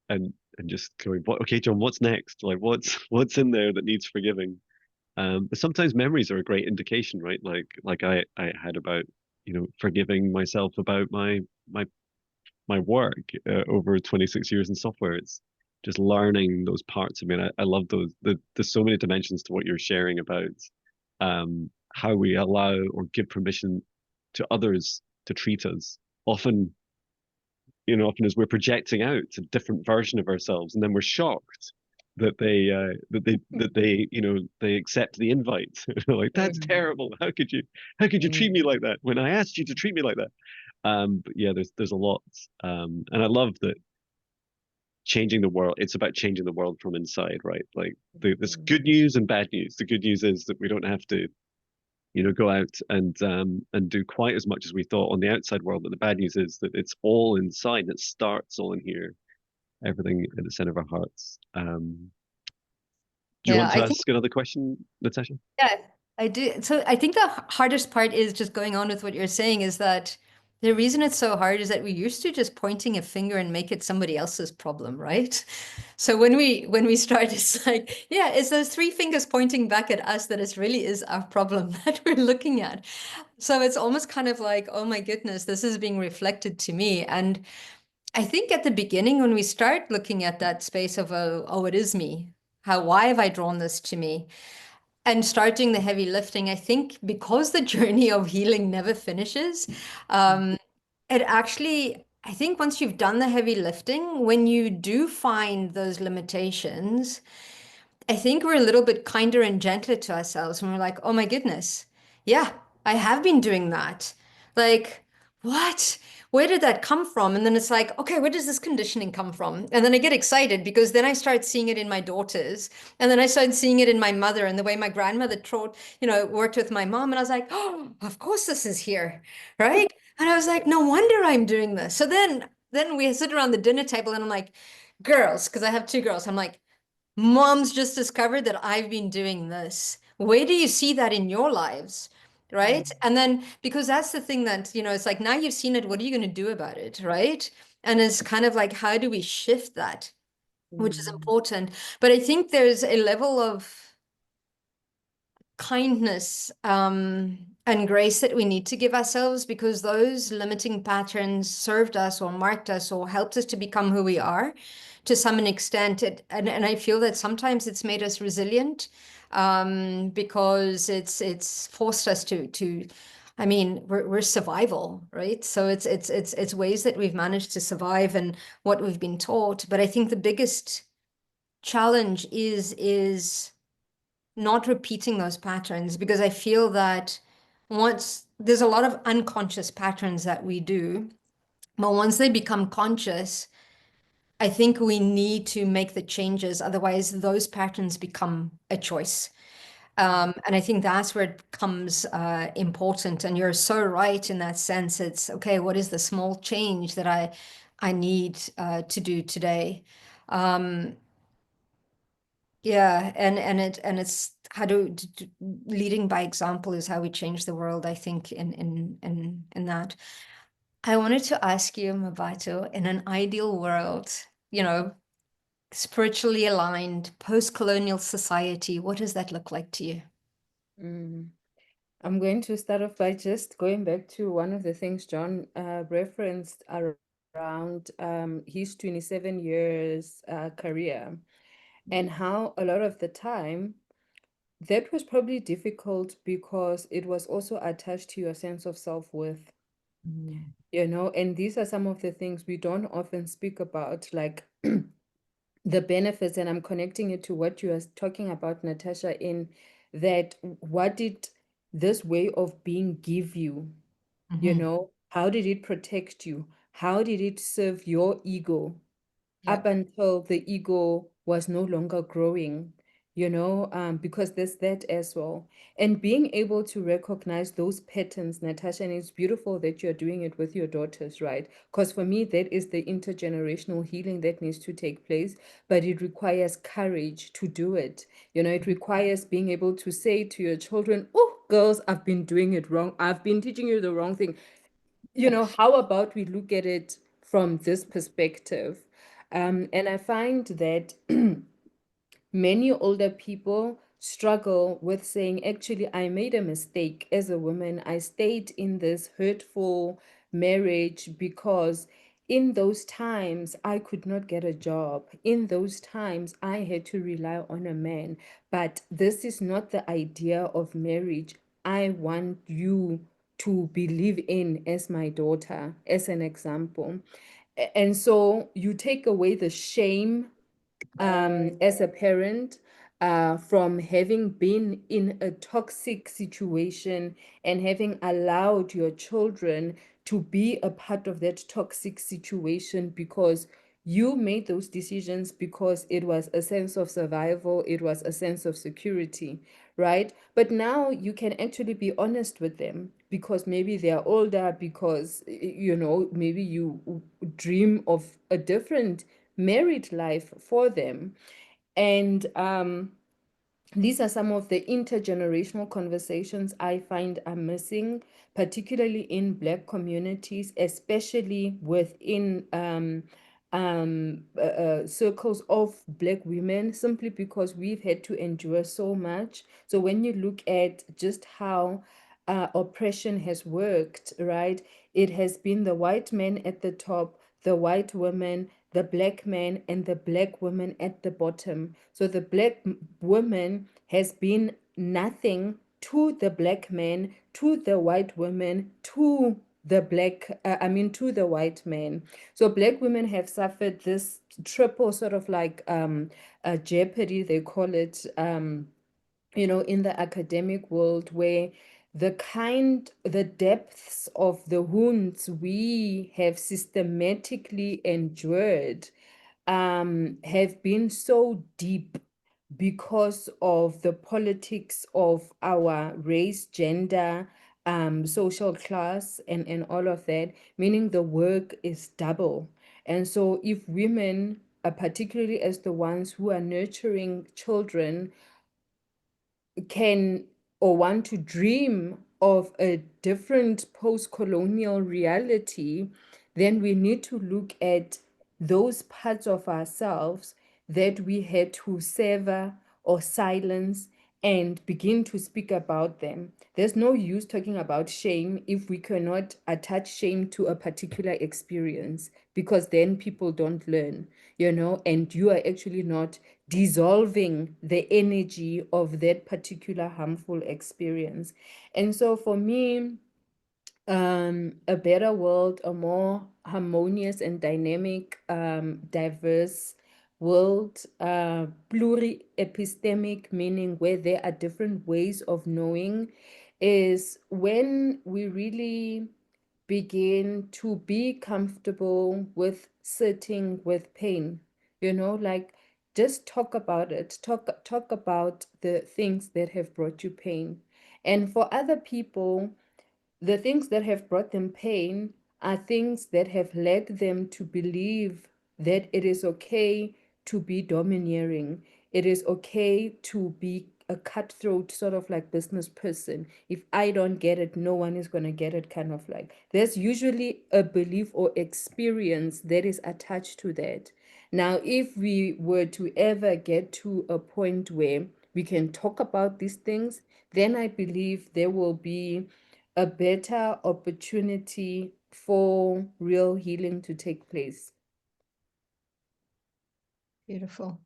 And just going, what, okay, John, what's next? Like what's in there that needs forgiving? But sometimes memories are a great indication, right? Like I had about, forgiving myself about my my work over 26 years in software. It's just learning those parts. I mean, I love those. There's so many dimensions to what you're sharing about how we allow or give permission to others to treat us. Often, often as we're projecting out a different version of ourselves, and then we're shocked that they they accept the invite. Like, that's Mm, terrible. How could you treat me mm, like that when I asked you to treat me like that? But yeah, there's a lot. And I love that changing the world. It's about changing the world from inside, right? Like, there's mm, good news and bad news. The good news is that we don't have to, go out and do quite as much as we thought on the outside world. But the bad news is that it's all inside. It starts all in here. Everything at the center of our hearts. Do you Yeah, want to I think, ask another question, Natasha? yeah, I do. So I think the hardest part is just going on with what you're saying is that the reason it's so hard is that we used to just pointing a finger and make it somebody else's problem, right? So when we start, it's like, yeah, it's those three fingers pointing back at us that it really is our problem that we're looking at. So it's almost kind of like, oh my goodness, this is being reflected to me. And I think at the beginning, when we start looking at that space of, oh, it is me. Why have I drawn this to me? And starting the heavy lifting, I think because the journey of healing never finishes, it actually, I think once you've done the heavy lifting, when you do find those limitations, I think we're a little bit kinder and gentler to ourselves when we're like, oh my goodness, yeah, I have been doing that. Like, what? Where did that come from? And then it's like, okay, where does this conditioning come from? And then I get excited because then I start seeing it in my daughters. And then I started seeing it in my mother and the way my grandmother taught, worked with my mom. And I was like, oh, of course this is here, right? And I was like, no wonder I'm doing this. So then we sit around the dinner table and I'm like, girls, because I have two girls. I'm like, Mom's just discovered that I've been doing this. Where do you see that in your lives? Right. And then, because that's the thing that, it's like now you've seen it, what are you going to do about it? Right. And it's kind of like, how do we shift that? Which is mm, important. But I think there's a level of kindness and grace that we need to give ourselves because those limiting patterns served us or marked us or helped us to become who we are to some extent. And I feel that sometimes it's made us resilient because it's forced us to I mean, we're survival, right? So it's ways that we've managed to survive and what we've been taught. But I think the biggest challenge is not repeating those patterns because I feel that once there's a lot of unconscious patterns that we do, but once they become conscious, I think we need to make the changes. Otherwise, those patterns become a choice. And I think that's where it becomes important. And you're so right in that sense. It's okay, what is the small change that I need to do today? Yeah, and it's how leading by example is how we change the world, I think, in that. I wanted to ask you, Mmabatho, in an ideal world, you know, spiritually aligned, post-colonial society, what does that look like to you? mm. I'm going to start off by just going back to one of the things John referenced around his 27 years career and how a lot of the time that was probably difficult because it was also attached to your sense of self-worth, Mm. and these are some of the things we don't often speak about, like the benefits, and I'm connecting it to what you are talking about, Natasha, in that what did this way of being give you? Hmm. How did it protect you? How did it serve your ego Yeah. up until the ego was no longer growing, because there's that as well. And being able to recognize those patterns, Natasha, and it's beautiful that you're doing it with your daughters, right? Because for me, that is the intergenerational healing that needs to take place, but it requires courage to do it. It requires being able to say to your children, oh, girls, I've been doing it wrong. I've been teaching you the wrong thing. How about we look at it from this perspective? And I find that many older people struggle with saying, actually, I made a mistake as a woman. I stayed in this hurtful marriage because in those times I could not get a job. In those times I had to rely on a man. But this is not the idea of marriage I want you to believe in as my daughter, as an example. And so you take away the shame as a parent, from having been in a toxic situation and having allowed your children to be a part of that toxic situation because you made those decisions because it was a sense of survival, it was a sense of security, right? But now you can actually be honest with them because maybe they are older, because, maybe you dream of a different married life for them. And these are some of the intergenerational conversations I find are missing, particularly in Black communities, especially within circles of Black women, simply because we've had to endure so much. So when you look at just how oppression has worked, right? It has been the white man at the top, the white woman, the Black man, and the Black woman at the bottom. So the Black woman has been nothing to the Black man, to the white woman, to to the white man. So Black women have suffered this triple sort of like jeopardy, they call it, in the academic world, where the depths of the wounds we have systematically endured have been so deep because of the politics of our race, gender, social class, and all of that, meaning the work is double. And so if women, particularly as the ones who are nurturing children, can or want to dream of a different post-colonial reality, then we need to look at those parts of ourselves that we had to sever or silence and begin to speak about them. There's no use talking about shame if we cannot attach shame to a particular experience, because then people don't learn, and you are actually not dissolving the energy of that particular harmful experience. And so for me, a better world, a more harmonious and dynamic, diverse world, pluri-epistemic, meaning where there are different ways of knowing, is when we really begin to be comfortable with sitting with pain, like just talk about it, talk about the things that have brought you pain. And for other people, the things that have brought them pain are things that have led them to believe that it is okay to be domineering. It is okay to be a cutthroat sort of like business person. If I don't get it, no one is going to get it, kind of like. There's usually a belief or experience that is attached to that. Now, if we were to ever get to a point where we can talk about these things, then I believe there will be a better opportunity for real healing to take place. Beautiful.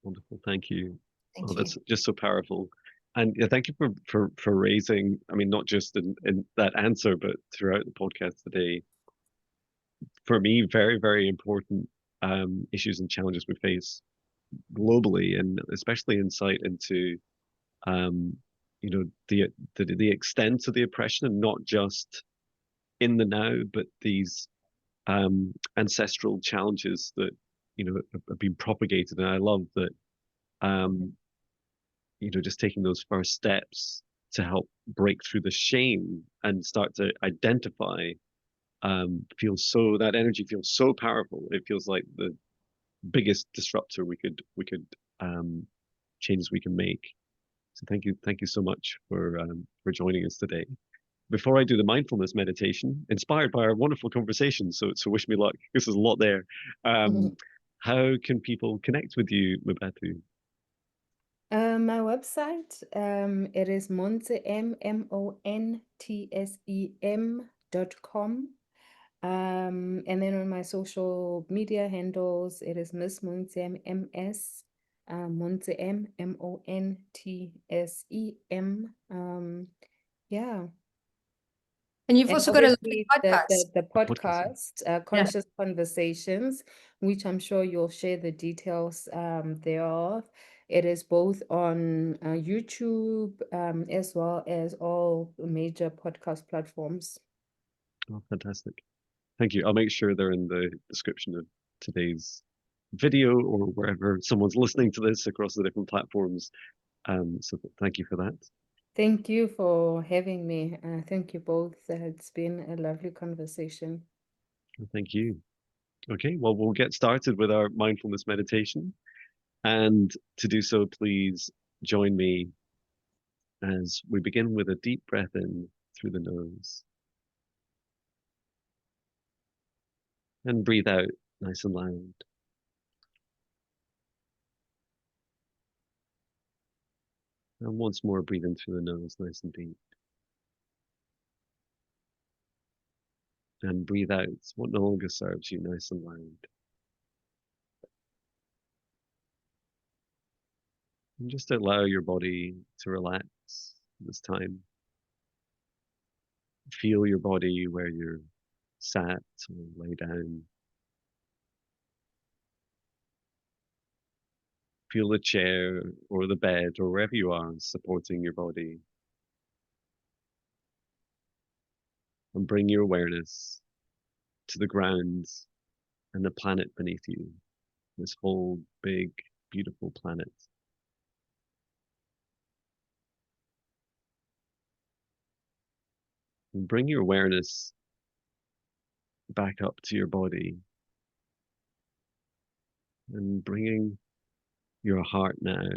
Wonderful. Thank you. Thank Oh, you. that's just so powerful. And yeah, thank you for raising, I mean, not just in that answer, but throughout the podcast today, for me, very, very important issues and challenges we face globally, and especially insight into um, the extent of the oppression, and not just in the now, but these ancestral challenges that have been propagated. And I love that just taking those first steps to help break through the shame and start to identify that energy feels so powerful. It feels like the biggest disruptor we could changes we can make. So thank you so much for joining us today. Before I do the mindfulness meditation, inspired by our wonderful conversation, so wish me luck. This is a lot there. How can people connect with you, Mmabatho? My website, it is Montse, MMONTSEM.com. And then on my social media handles, it is Miss Montse MS, Montse MMONTSEM. Yeah. And you've And also got a lovely obviously podcast. the A podcast. podcast, Yeah. Conscious Conversations, which I'm sure you'll share the details thereof. It is both on YouTube as well as all major podcast platforms. Oh, fantastic. Thank you. I'll make sure they're in the description of today's video or wherever someone's listening to this across the different platforms. So thank you for that. Thank you for having me. Thank you both. It's been a lovely conversation. Thank you. Okay, well, we'll get started with our mindfulness meditation. And to do so, please join me as we begin with a deep breath in through the nose and breathe out nice and loud. And once more, breathe in through the nose nice and deep. And breathe out what no longer serves you nice and loud. And just allow your body to relax this time. Feel your body where you're sat or lay down. Feel the chair or the bed or wherever you are supporting your body. And bring your awareness to the ground and the planet beneath you, this whole big, beautiful planet. And bring your awareness back up to your body and bringing your heart now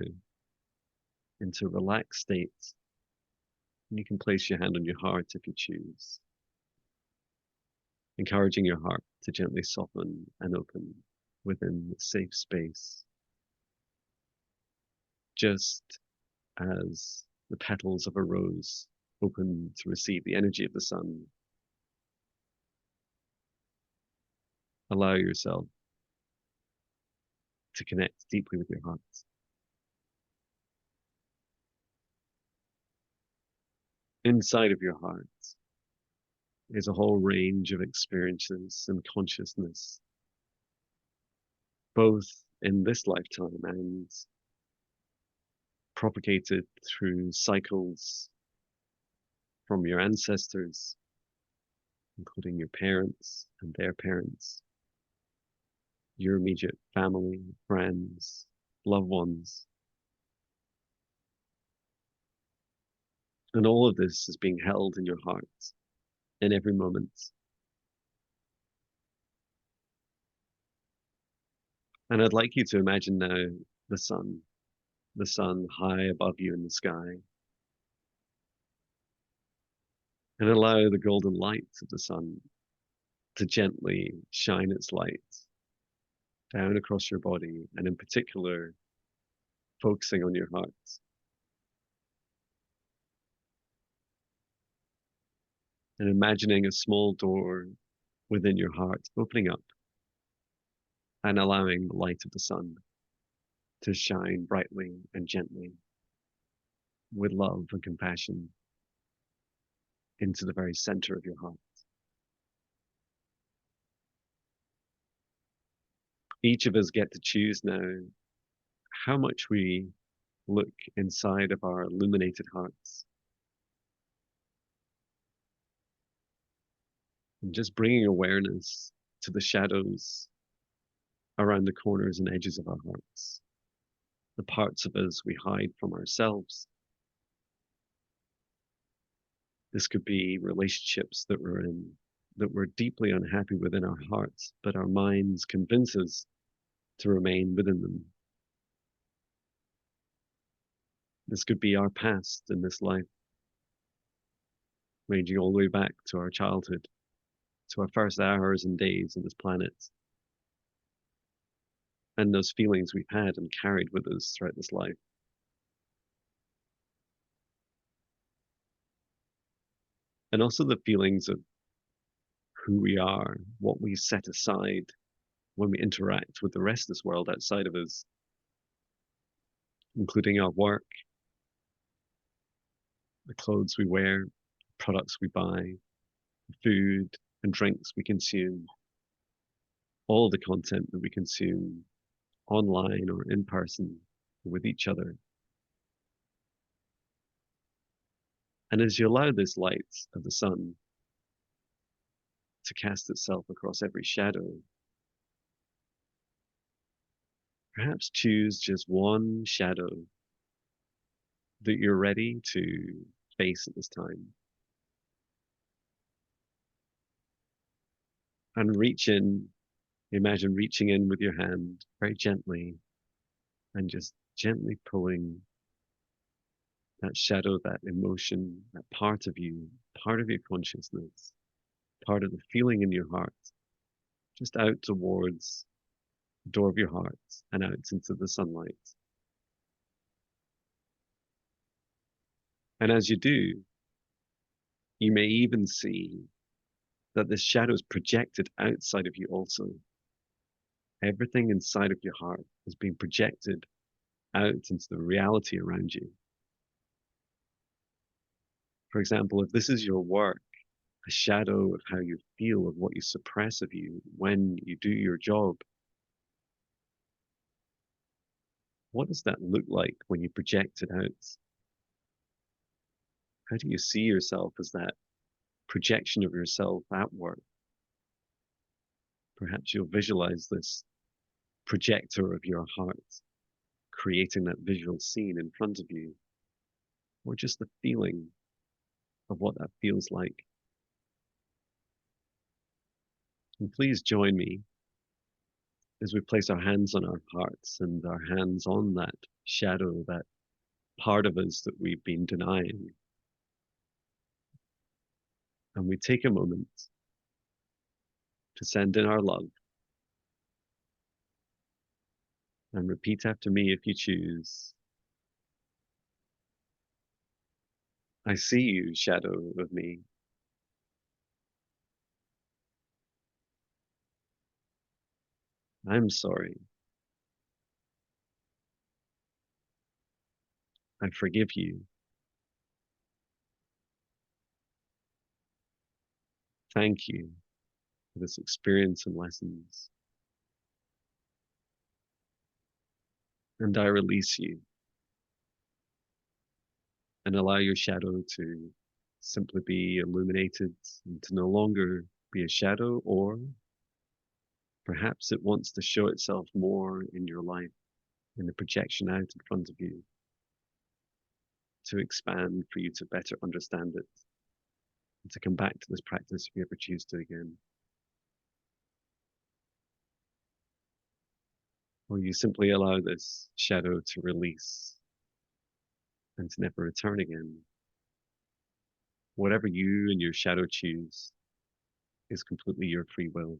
into a relaxed state. And you can place your hand on your heart if you choose, encouraging your heart to gently soften and open within a safe space, just as the petals of a rose open to receive the energy of the sun. Allow yourself to connect deeply with your heart. Inside of your heart is a whole range of experiences and consciousness, both in this lifetime and propagated through cycles from your ancestors, including your parents and their parents, your immediate family, friends, loved ones. And all of this is being held in your heart in every moment. And I'd like you to imagine now the sun high above you in the sky, and allow the golden light of the sun to gently shine its light down across your body, and in particular, focusing on your heart. And imagining a small door within your heart opening up and allowing the light of the sun to shine brightly and gently with love and compassion into the very center of your heart. Each of us get to choose now how much we look inside of our illuminated hearts. And just bringing awareness to the shadows around the corners and edges of our hearts, the parts of us we hide from ourselves. This could be relationships that we're in, that we're deeply unhappy with in our hearts, but our minds convince us to remain within them. This could be our past in this life, ranging all the way back to our childhood, to our first hours and days on this planet, and those feelings we've had and carried with us throughout this life. And also the feelings of who we are, what we set aside when we interact with the rest of this world outside of us, including our work, the clothes we wear, products we buy, food and drinks we consume, all the content that we consume online or in person with each other. And as you allow this light of the sun to cast itself across every shadow, perhaps choose just one shadow that you're ready to face at this time. And reach in, imagine reaching in with your hand very gently and just gently pulling that shadow, that emotion, that part of you, part of your consciousness, part of the feeling in your heart, just out towards the door of your heart and out into the sunlight. And as you do, you may even see that this shadow is projected outside of you also. Everything inside of your heart is being projected out into the reality around you. For example, if this is your work, a shadow of how you feel, of what you suppress of you when you do your job, what does that look like when you project it out? How do you see yourself as that projection of yourself at work? Perhaps you'll visualize this projector of your heart, creating that visual scene in front of you, or just the feeling of what that feels like. And please join me as we place our hands on our hearts and our hands on that shadow, that part of us that we've been denying. And we take a moment to send in our love. And repeat after me if you choose. I see you, shadow of me. I'm sorry. I forgive you. Thank you for this experience and lessons. And I release you and allow your shadow to simply be illuminated and to no longer be a shadow, or perhaps it wants to show itself more in your life, in the projection out in front of you, to expand for you to better understand it, and to come back to this practice if you ever choose to again. Or you simply allow this shadow to release and to never return again. Whatever you and your shadow choose is completely your free will.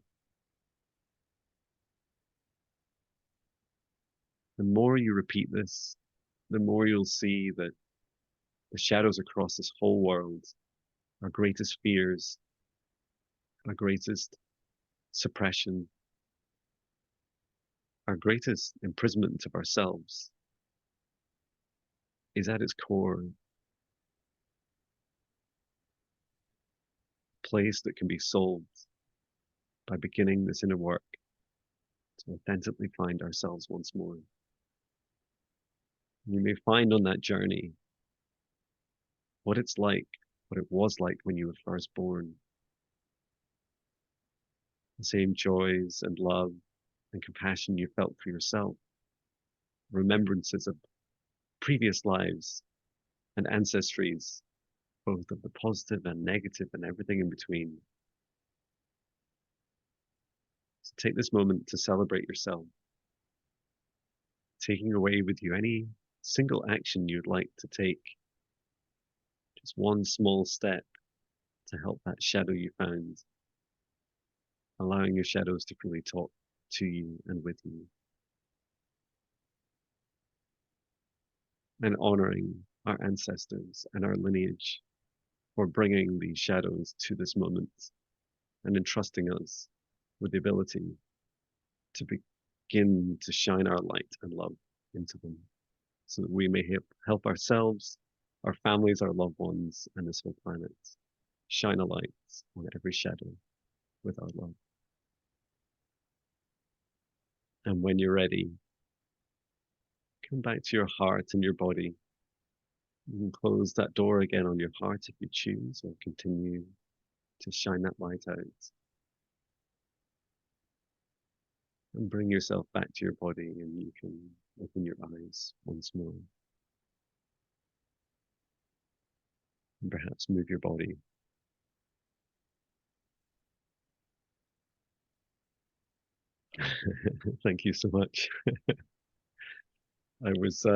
The more you repeat this, the more you'll see that the shadows across this whole world, our greatest fears, our greatest suppression, our greatest imprisonment of ourselves, is at its core a place that can be solved by beginning this inner work to authentically find ourselves once more. You may find on that journey what it's like, what it was like when you were first born. The same joys and love and compassion you felt for yourself, remembrances of previous lives and ancestries, both of the positive and negative and everything in between. So take this moment to celebrate yourself, taking away with you any single action you'd like to take, just one small step to help that shadow you found, allowing your shadows to freely talk to you and with you, and honoring our ancestors and our lineage for bringing these shadows to this moment and entrusting us with the ability to begin to shine our light and love into them so that we may help ourselves, our families, our loved ones, and this whole planet shine a light on every shadow with our love. And when you're ready, come back to your heart and your body. You can close that door again on your heart if you choose, or continue to shine that light out. And bring yourself back to your body, and you can open your eyes once more. And perhaps move your body. Thank you so much. I was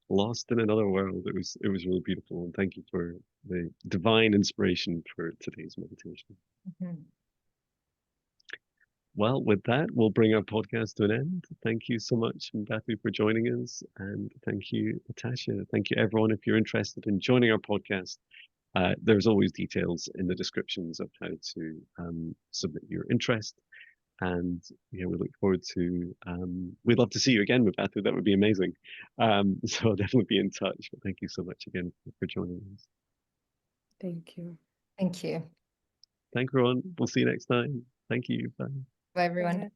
lost in another world. It was really beautiful, and thank you for the divine inspiration for today's meditation. Mhm. Well, with that, we'll bring our podcast to an end. Thank you so much, Mmabatho, for joining us, and thank you, Natasha. Thank you, everyone. If you're interested in joining our podcast, there's always details in the descriptions of how to submit your interest. And yeah, we look forward to, we'd love to see you again, Mmabatho. That would be amazing. So I'll definitely be in touch. But thank you so much again for joining us. Thank you. Thank you. Thank you, everyone. We'll see you next time. Thank you. Bye. Bye, everyone. Bye.